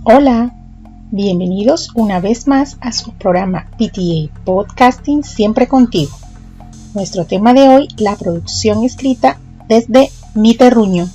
Hola, bienvenidos una vez más a su programa PTA Podcasting Siempre Contigo. Nuestro tema de hoy, la producción escrita desde mi terruño.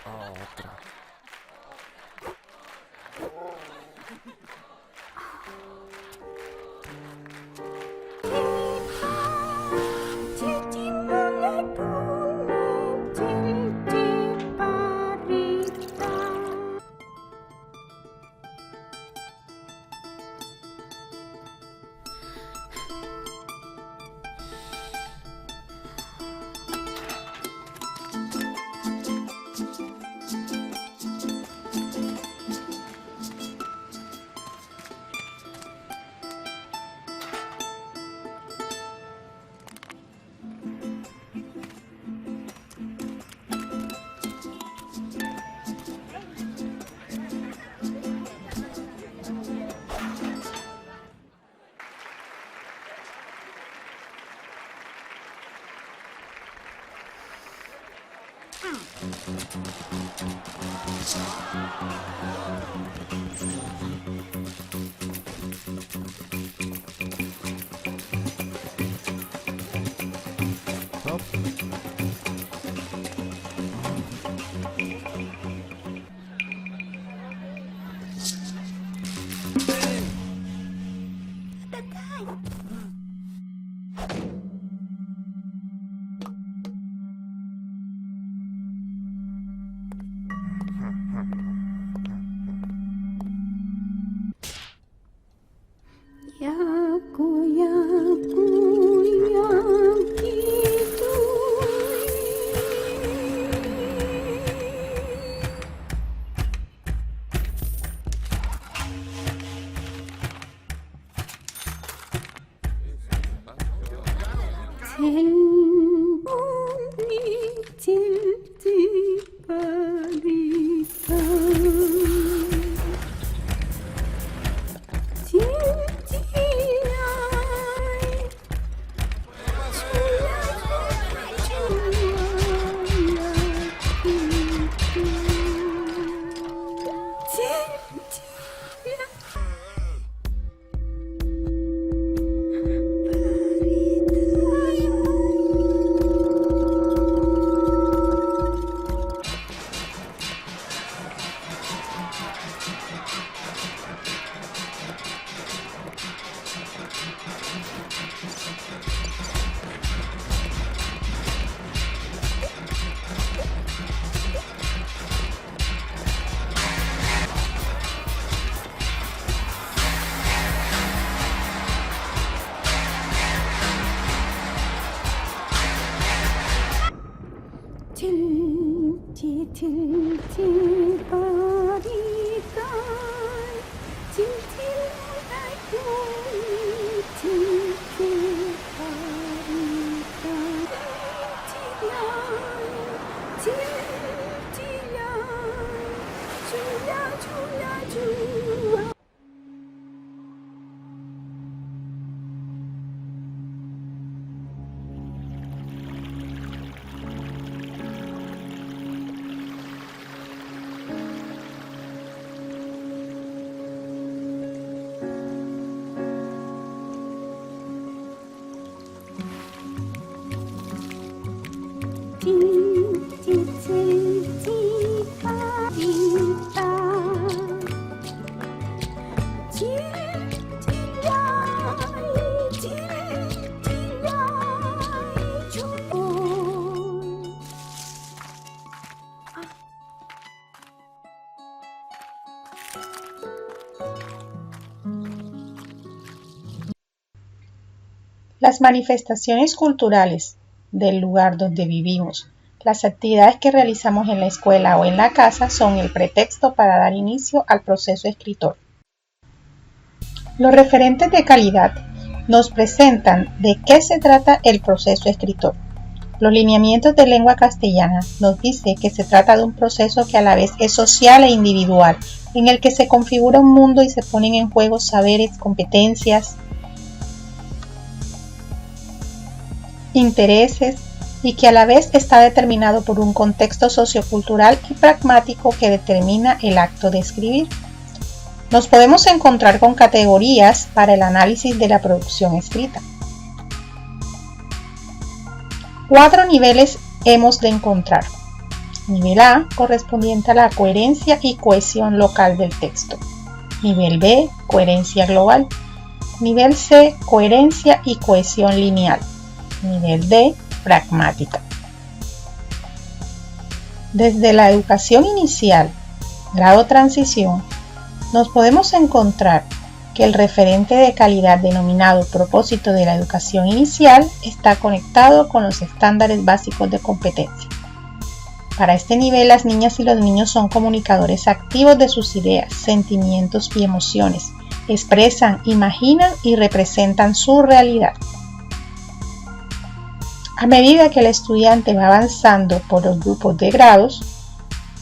Otra. Las manifestaciones culturales del lugar donde vivimos, las actividades que realizamos en la escuela o en la casa son el pretexto para dar inicio al proceso escritor. Los referentes de calidad nos presentan de qué se trata el proceso escritor. Los lineamientos de lengua castellana nos dice que se trata de un proceso que a la vez es social e individual, en el que se configura un mundo y se ponen en juego saberes, competencias, intereses, y que a la vez está determinado por un contexto sociocultural y pragmático que determina el acto de escribir. Nos podemos encontrar con categorías para el análisis de la producción escrita. 4 niveles hemos de encontrar. Nivel A, correspondiente a la coherencia y cohesión local del texto. Nivel B, coherencia global. Nivel C, coherencia y cohesión lineal. Nivel D, pragmática. Desde la educación inicial, grado transición, nos podemos encontrar que el referente de calidad denominado propósito de la educación inicial está conectado con los estándares básicos de competencia. Para este nivel, las niñas y los niños son comunicadores activos de sus ideas, sentimientos y emociones, expresan, imaginan y representan su realidad. A medida que el estudiante va avanzando por los grupos de grados,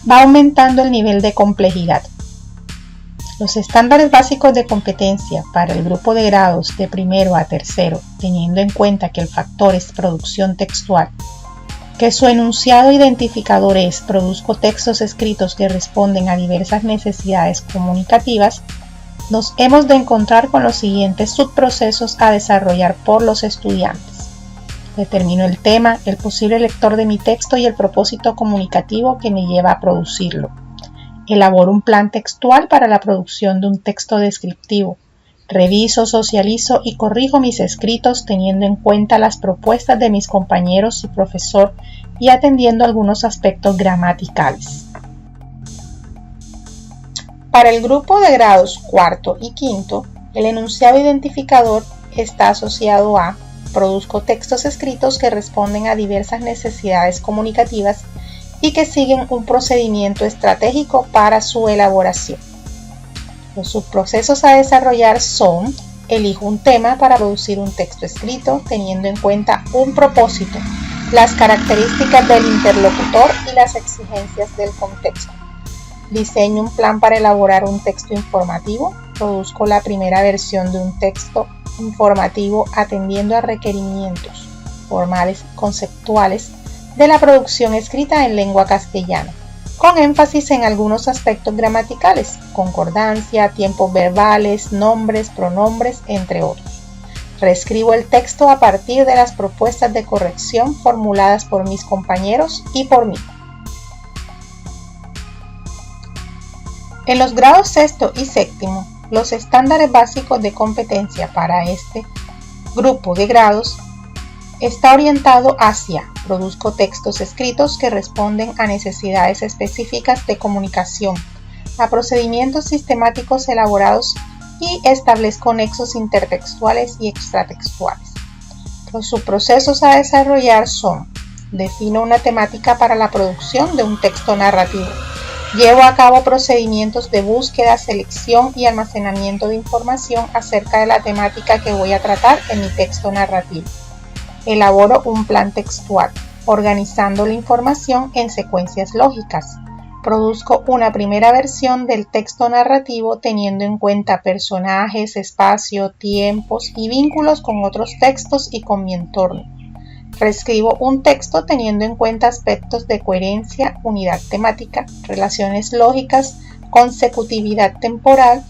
va aumentando el nivel de complejidad. Los estándares básicos de competencia para el grupo de grados de primero a tercero, teniendo en cuenta que el factor es producción textual, que su enunciado identificador es produzco textos escritos que responden a diversas necesidades comunicativas, nos hemos de encontrar con los siguientes subprocesos a desarrollar por los estudiantes. Determino el tema, el posible lector de mi texto y el propósito comunicativo que me lleva a producirlo. Elaboro un plan textual para la producción de un texto descriptivo. Reviso, socializo y corrijo mis escritos teniendo en cuenta las propuestas de mis compañeros y profesor y atendiendo algunos aspectos gramaticales. Para el grupo de grados cuarto y quinto, el enunciado identificador está asociado a produzco textos escritos que responden a diversas necesidades comunicativas y que siguen un procedimiento estratégico para su elaboración. Los subprocesos a desarrollar son: elijo un tema para producir un texto escrito teniendo en cuenta un propósito, las características del interlocutor y las exigencias del contexto. Diseño un plan para elaborar un texto informativo. Produzco la primera versión de un texto informativo atendiendo a requerimientos formales y conceptuales de la producción escrita en lengua castellana. con énfasis en algunos aspectos gramaticales, concordancia, tiempos verbales, nombres, pronombres, entre otros. Reescribo el texto a partir de las propuestas de corrección formuladas por mis compañeros y por mí. En los grados sexto y séptimo, los estándares básicos de competencia para este grupo de grados está orientado hacia produzco textos escritos que responden a necesidades específicas de comunicación, a procedimientos sistemáticos elaborados y establezco nexos intertextuales y extratextuales. Los subprocesos a desarrollar son: defino una temática para la producción de un texto narrativo. Llevo a cabo procedimientos de búsqueda, selección y almacenamiento de información acerca de la temática que voy a tratar en mi texto narrativo. Elaboro un plan textual, organizando la información en secuencias lógicas. Produzco una primera versión del texto narrativo teniendo en cuenta personajes, espacio, tiempos y vínculos con otros textos y con mi entorno. Reescribo un texto teniendo en cuenta aspectos de coherencia, unidad temática, relaciones lógicas, consecutividad temporal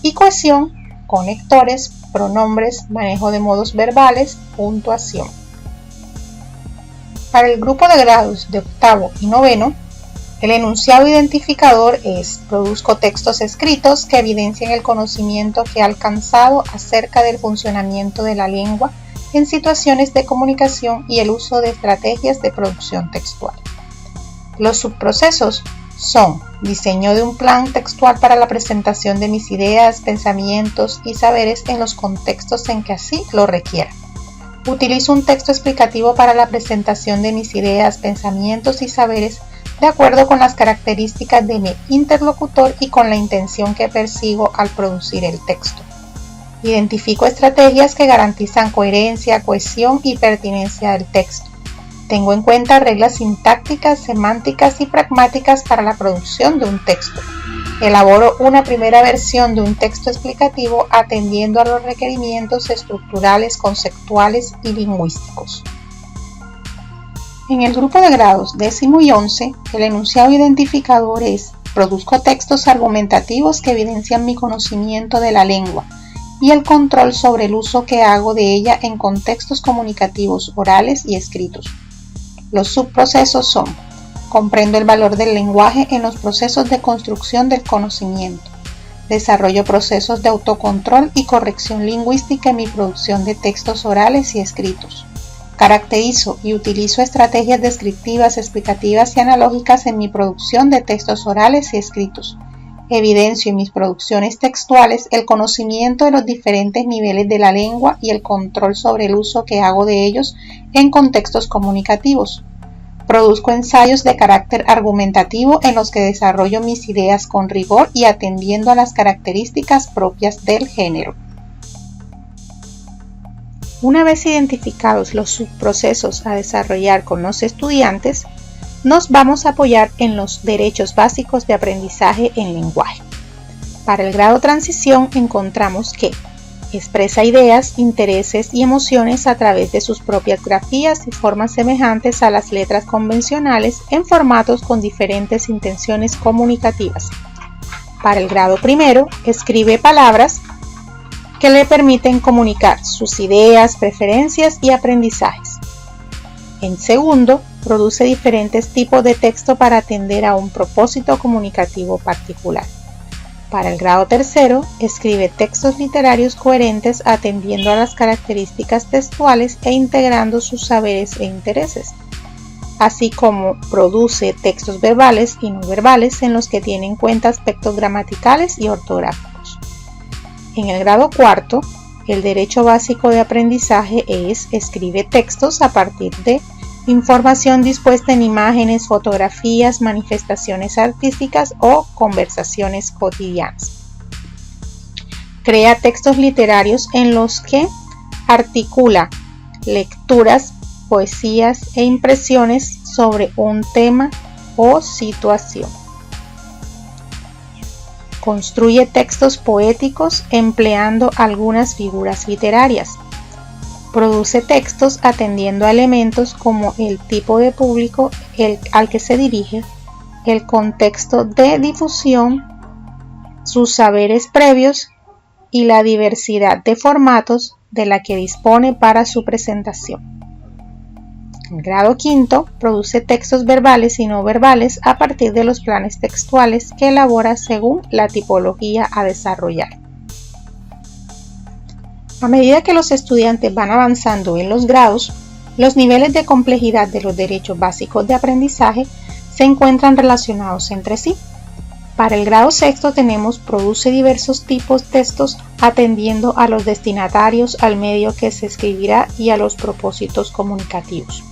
y cohesión, conectores, pronombres, manejo de modos verbales, puntuación. Para el grupo de grados de octavo y noveno, el enunciado identificador es: produzco textos escritos que evidencian el conocimiento que he alcanzado acerca del funcionamiento de la lengua en situaciones de comunicación y el uso de estrategias de producción textual. Los subprocesos son: diseño de un plan textual para la presentación de mis ideas, pensamientos y saberes en los contextos en que así lo requiera. Utilizo un texto explicativo para la presentación de mis ideas, pensamientos y saberes de acuerdo con las características de mi interlocutor y con la intención que persigo al producir el texto. Identifico estrategias que garantizan coherencia, cohesión y pertinencia del texto. Tengo en cuenta reglas sintácticas, semánticas y pragmáticas para la producción de un texto. Elaboro una primera versión de un texto explicativo atendiendo a los requerimientos estructurales, conceptuales y lingüísticos. En el grupo de grados décimo y 11, el enunciado identificador es: produzco textos argumentativos que evidencian mi conocimiento de la lengua y el control sobre el uso que hago de ella en contextos comunicativos orales y escritos. Los subprocesos son: comprendo el valor del lenguaje en los procesos de construcción del conocimiento. Desarrollo procesos de autocontrol y corrección lingüística en mi producción de textos orales y escritos. Caracterizo y utilizo estrategias descriptivas, explicativas y analógicas en mi producción de textos orales y escritos. Evidencio en mis producciones textuales el conocimiento de los diferentes niveles de la lengua y el control sobre el uso que hago de ellos en contextos comunicativos. Produzco ensayos de carácter argumentativo en los que desarrollo mis ideas con rigor y atendiendo a las características propias del género. Una vez identificados los subprocesos a desarrollar con los estudiantes, nos vamos a apoyar en los derechos básicos de aprendizaje en lenguaje. Para el grado transición encontramos que expresa ideas, intereses y emociones a través de sus propias grafías y formas semejantes a las letras convencionales en formatos con diferentes intenciones comunicativas. Para el grado primero, escribe palabras que le permiten comunicar sus ideas, preferencias y aprendizajes. En segundo, produce diferentes tipos de texto para atender a un propósito comunicativo particular. Para el grado tercero, escribe textos literarios coherentes atendiendo a las características textuales e integrando sus saberes e intereses, así como produce textos verbales y no verbales en los que tiene en cuenta aspectos gramaticales y ortográficos. En el grado cuarto, el derecho básico de aprendizaje es: escribe textos a partir de información dispuesta en imágenes, fotografías, manifestaciones artísticas o conversaciones cotidianas. Crea textos literarios en los que articula lecturas, poesías e impresiones sobre un tema o situación. Construye textos poéticos empleando algunas figuras literarias. Produce textos atendiendo a elementos como el tipo de público al que se dirige, el contexto de difusión, sus saberes previos y la diversidad de formatos de la que dispone para su presentación. El grado quinto produce textos verbales y no verbales a partir de los planes textuales que elabora según la tipología a desarrollar. A medida que los estudiantes van avanzando en los grados, los niveles de complejidad de los derechos básicos de aprendizaje se encuentran relacionados entre sí. Para el grado sexto tenemos produce diversos tipos de textos atendiendo a los destinatarios, al medio que se escribirá y a los propósitos comunicativos.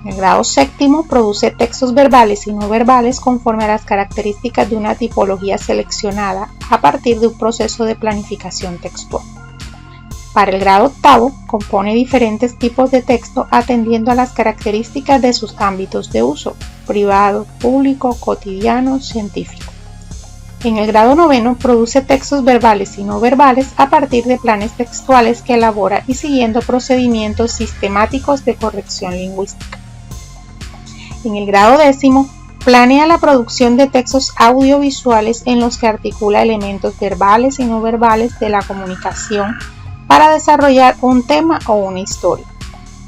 El grado séptimo produce textos verbales y no verbales conforme a las características de una tipología seleccionada a partir de un proceso de planificación textual. Para el grado octavo compone diferentes tipos de texto atendiendo a las características de sus ámbitos de uso, privado, público, cotidiano, científico. En el grado noveno produce textos verbales y no verbales a partir de planes textuales que elabora y siguiendo procedimientos sistemáticos de corrección lingüística. En el grado décimo, planea la producción de textos audiovisuales en los que articula elementos verbales y no verbales de la comunicación para desarrollar un tema o una historia.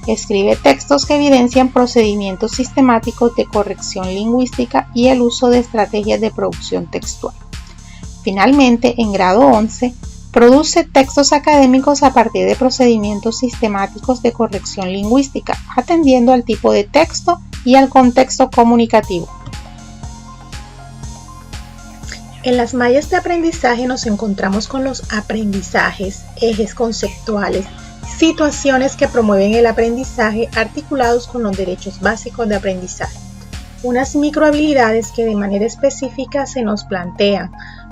Escribe textos que evidencian procedimientos sistemáticos de corrección lingüística y el uso de estrategias de producción textual. Finalmente, en grado 11, produce textos académicos a partir de procedimientos sistemáticos de corrección lingüística, atendiendo al tipo de texto y al contexto comunicativo. En las mallas de aprendizaje nos encontramos con los aprendizajes, ejes conceptuales, situaciones que promueven el aprendizaje articulados con los derechos básicos de aprendizaje. Unas microhabilidades que de manera específica se nos plantean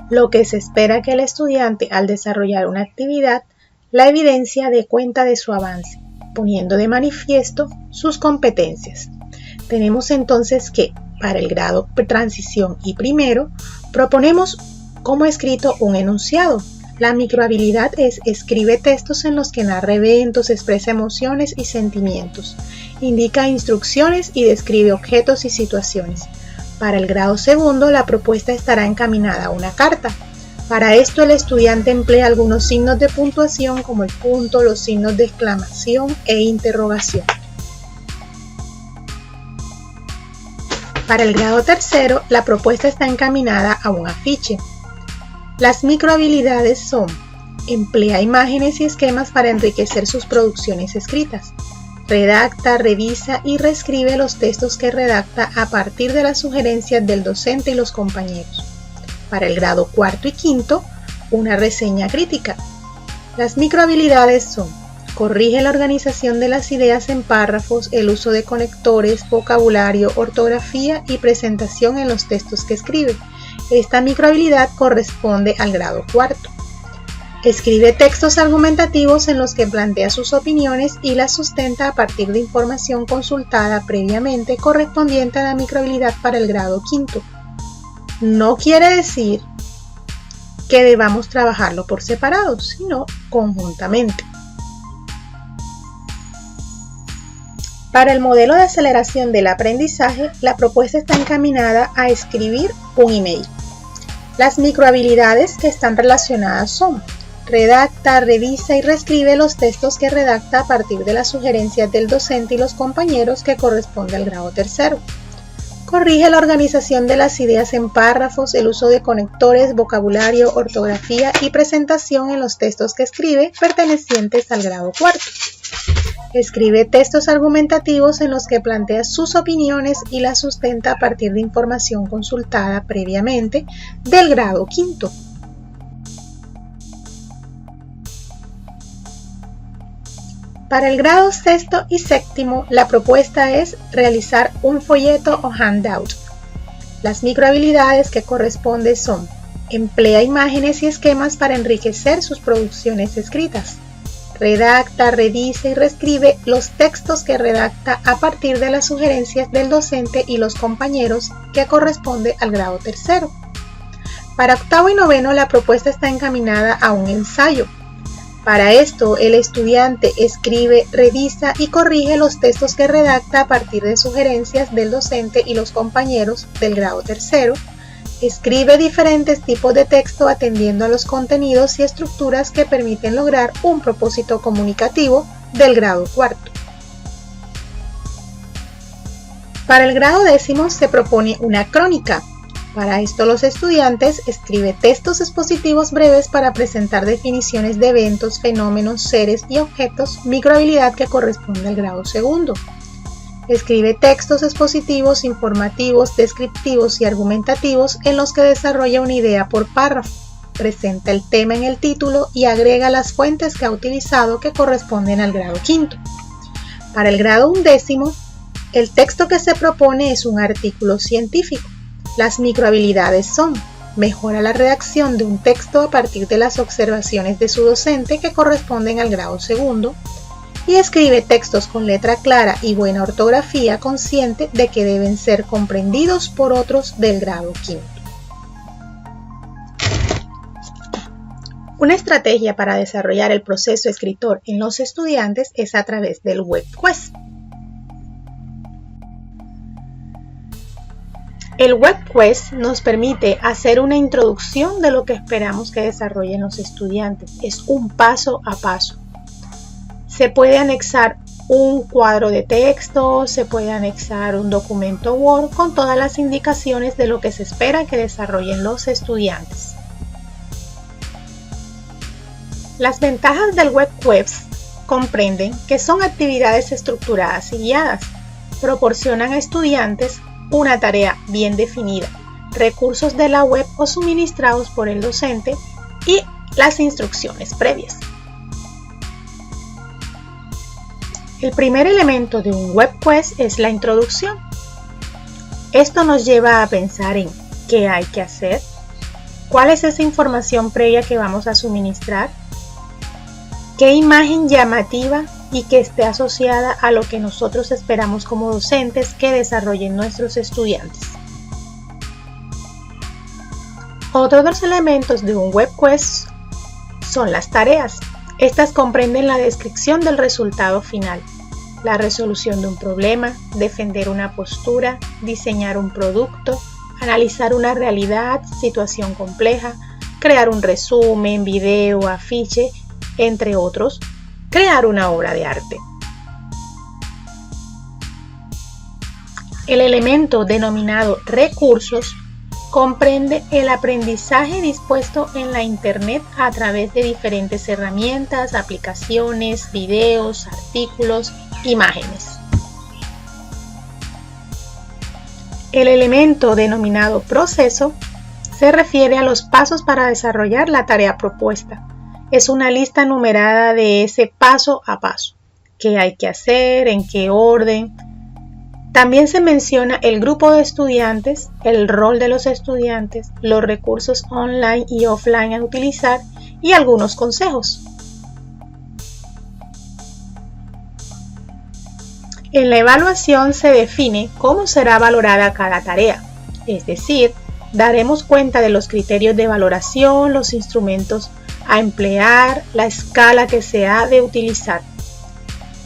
lo que se espera que el estudiante al desarrollar una actividad la evidencia dé cuenta de su avance, poniendo de manifiesto sus competencias. Tenemos entonces que, para el grado transición y primero, proponemos como escrito un enunciado. La microhabilidad es escribe textos en los que narra eventos, expresa emociones y sentimientos, indica instrucciones y describe objetos y situaciones. Para el grado segundo, la propuesta estará encaminada a una carta. Para esto, el estudiante emplea algunos signos de puntuación como el punto, los signos de exclamación e interrogación. Para el grado tercero, la propuesta está encaminada a un afiche. Las microhabilidades son: emplea imágenes y esquemas para enriquecer sus producciones escritas. Redacta, revisa y reescribe los textos que redacta a partir de las sugerencias del docente y los compañeros. Para el grado cuarto y quinto, una reseña crítica. Las microhabilidades son: corrige la organización de las ideas en párrafos, el uso de conectores, vocabulario, ortografía y presentación en los textos que escribe. Esta microhabilidad corresponde al grado cuarto. Escribe textos argumentativos en los que plantea sus opiniones y las sustenta a partir de información consultada previamente correspondiente a la microhabilidad para el grado quinto. No quiere decir que debamos trabajarlo por separado, sino conjuntamente. Para el modelo de aceleración del aprendizaje, la propuesta está encaminada a escribir un email. Las microhabilidades que están relacionadas son: redacta, revisa y reescribe los textos que redacta a partir de las sugerencias del docente y los compañeros que corresponde al grado tercero. Corrige la organización de las ideas en párrafos, el uso de conectores, vocabulario, ortografía y presentación en los textos que escribe pertenecientes al grado cuarto. Escribe textos argumentativos en los que plantea sus opiniones y las sustenta a partir de información consultada previamente del grado quinto. Para el grado sexto y séptimo, la propuesta es realizar un folleto o handout. Las microhabilidades que corresponden son: emplea imágenes y esquemas para enriquecer sus producciones escritas. Redacta, revisa y reescribe los textos que redacta a partir de las sugerencias del docente y los compañeros que corresponde al grado tercero. Para octavo y noveno, la propuesta está encaminada a un ensayo. Para esto, el estudiante escribe, revisa y corrige los textos que redacta a partir de sugerencias del docente y los compañeros del grado tercero. Escribe diferentes tipos de texto atendiendo a los contenidos y estructuras que permiten lograr un propósito comunicativo del grado cuarto. Para el grado décimo se propone una crónica. Para esto los estudiantes escriben textos expositivos breves para presentar definiciones de eventos, fenómenos, seres y objetos, microhabilidad que corresponde al grado segundo. Escribe textos expositivos, informativos, descriptivos y argumentativos en los que desarrolla una idea por párrafo, presenta el tema en el título y agrega las fuentes que ha utilizado que corresponden al grado quinto. Para el grado undécimo, el texto que se propone es un artículo científico. Las microhabilidades son: mejora la redacción de un texto a partir de las observaciones de su docente que corresponden al grado segundo, y escribe textos con letra clara y buena ortografía consciente de que deben ser comprendidos por otros del grado quinto. Una estrategia para desarrollar el proceso escritor en los estudiantes es a través del WebQuest. El WebQuest nos permite hacer una introducción de lo que esperamos que desarrollen los estudiantes. Es un paso a paso. Se puede anexar un cuadro de texto, se puede anexar un documento Word con todas las indicaciones de lo que se espera que desarrollen los estudiantes. Las ventajas del WebQuest comprenden que son actividades estructuradas y guiadas. Proporcionan a estudiantes una tarea bien definida, recursos de la web o suministrados por el docente y las instrucciones previas. El primer elemento de un WebQuest es la introducción. Esto nos lleva a pensar en qué hay que hacer, cuál es esa información previa que vamos a suministrar, qué imagen llamativa y que esté asociada a lo que nosotros esperamos como docentes que desarrollen nuestros estudiantes. Otro de los elementos de un WebQuest son las tareas. Estas comprenden la descripción del resultado final, la resolución de un problema, defender una postura, diseñar un producto, analizar una realidad, situación compleja, crear un resumen, video, afiche, entre otros, crear una obra de arte. El elemento denominado recursos comprende el aprendizaje dispuesto en la Internet a través de diferentes herramientas, aplicaciones, videos, artículos, imágenes. El elemento denominado proceso se refiere a los pasos para desarrollar la tarea propuesta. Es una lista numerada de ese paso a paso. ¿Qué hay que hacer? ¿En qué orden? También se menciona el grupo de estudiantes, el rol de los estudiantes, los recursos online y offline a utilizar y algunos consejos. En la evaluación se define cómo será valorada cada tarea, es decir, daremos cuenta de los criterios de valoración, los instrumentos a emplear, la escala que se ha de utilizar.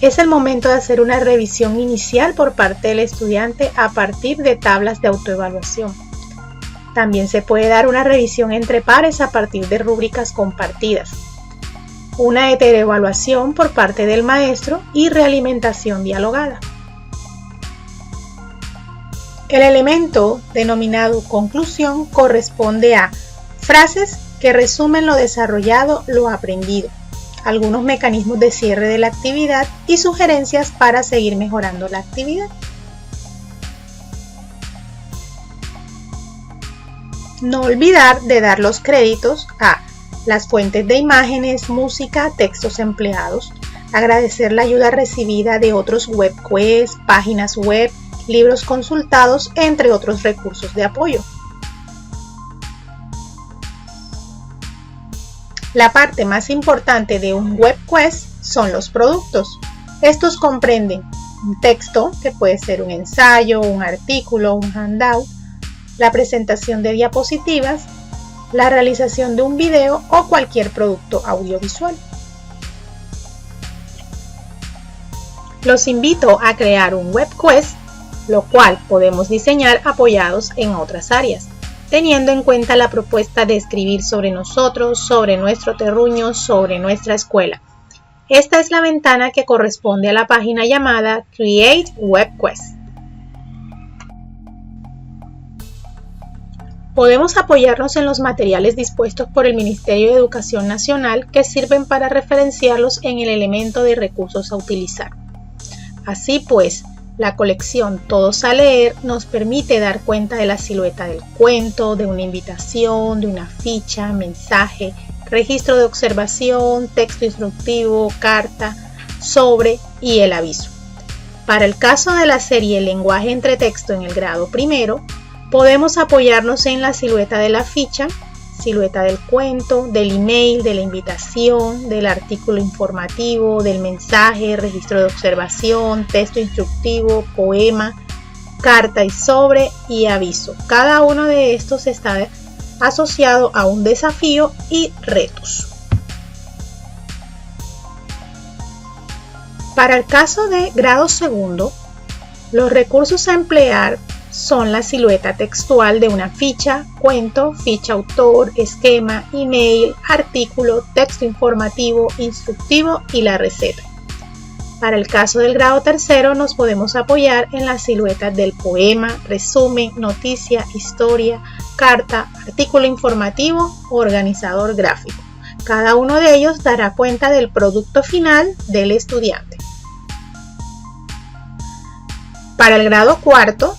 Es el momento de hacer una revisión inicial por parte del estudiante a partir de tablas de autoevaluación. También se puede dar una revisión entre pares a partir de rúbricas compartidas, una heteroevaluación por parte del maestro y realimentación dialogada. El elemento denominado conclusión corresponde a frases que resumen lo desarrollado, lo aprendido, algunos mecanismos de cierre de la actividad y sugerencias para seguir mejorando la actividad. No olvidar de dar los créditos a las fuentes de imágenes, música, textos empleados, agradecer la ayuda recibida de otros WebQuest, páginas web, libros consultados, entre otros recursos de apoyo. La parte más importante de un WebQuest son los productos. Estos comprenden un texto, que puede ser un ensayo, un artículo, un handout, la presentación de diapositivas, la realización de un video o cualquier producto audiovisual. Los invito a crear un web quest, lo cual podemos diseñar apoyados en otras áreas, teniendo en cuenta la propuesta de escribir sobre nosotros, sobre nuestro terruño, sobre nuestra escuela. Esta es la ventana que corresponde a la página llamada Create Web Quest. Podemos apoyarnos en los materiales dispuestos por el Ministerio de Educación Nacional que sirven para referenciarlos en el elemento de recursos a utilizar. Así pues, la colección Todos a Leer nos permite dar cuenta de la silueta del cuento, de una invitación, de una ficha, mensaje, registro de observación, texto instructivo, carta, sobre y el aviso. Para el caso de la serie Lenguaje entre texto en el grado primero, podemos apoyarnos en la silueta de la ficha, silueta del cuento, del email, de la invitación, del artículo informativo, del mensaje, registro de observación, texto instructivo, poema, carta y sobre y aviso. Cada uno de estos está asociado a un desafío y retos. Para el caso de grado segundo, los recursos a emplear son la silueta textual de una ficha, cuento, ficha autor, esquema, email, artículo, texto informativo, instructivo y la receta. Para el caso del grado tercero nos podemos apoyar en las siluetas del poema, resumen, noticia, historia, carta, artículo informativo o organizador gráfico. Cada uno de ellos dará cuenta del producto final del estudiante. Para el grado cuarto,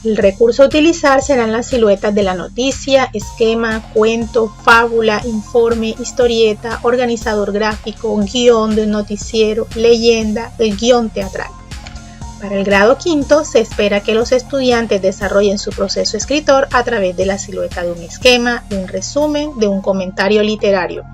el recurso a utilizar serán las siluetas de la noticia, esquema, cuento, fábula, informe, historieta, organizador gráfico, guión de un noticiero, leyenda, el guión teatral. Para el grado quinto se espera que los estudiantes desarrollen su proceso escritor a través de la silueta de un esquema, de un resumen, de un comentario literario.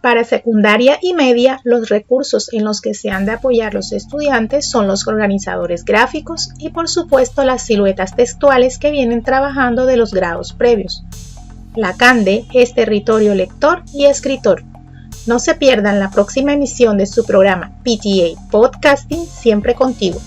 Para secundaria y media, los recursos en los que se han de apoyar los estudiantes son los organizadores gráficos y por supuesto las siluetas textuales que vienen trabajando de los grados previos. La CANDE es territorio lector y escritor. No se pierdan la próxima emisión de su programa PTA Podcasting Siempre Contigo.